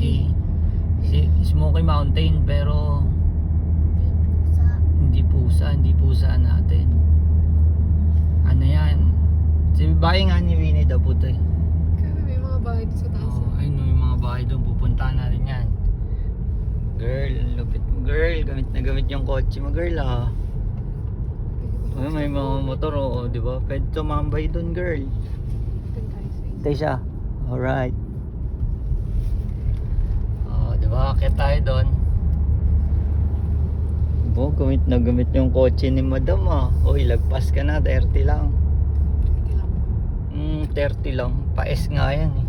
Smoky. Smoky Mountain, pero hindi pusa natin. Ano yan? Si bahay nga ni Winnie the Pooh eh. Kaya may mga bahay doon sa taas. Ayun yung mga bahay doon, pupuntahan natin yan. Girl, ang lupit mo girl, gamit na gamit yung kotse mo girl ah. May mga motor di ba? Pwede tumambay doon girl. Tayo siya. Alright. Di ba? Akit tayo doon. Gamit na gamit yung kotse ni madam ah. Uy, lagpas ka na, 30 lang. 30 lang. Pa-S nga yan eh.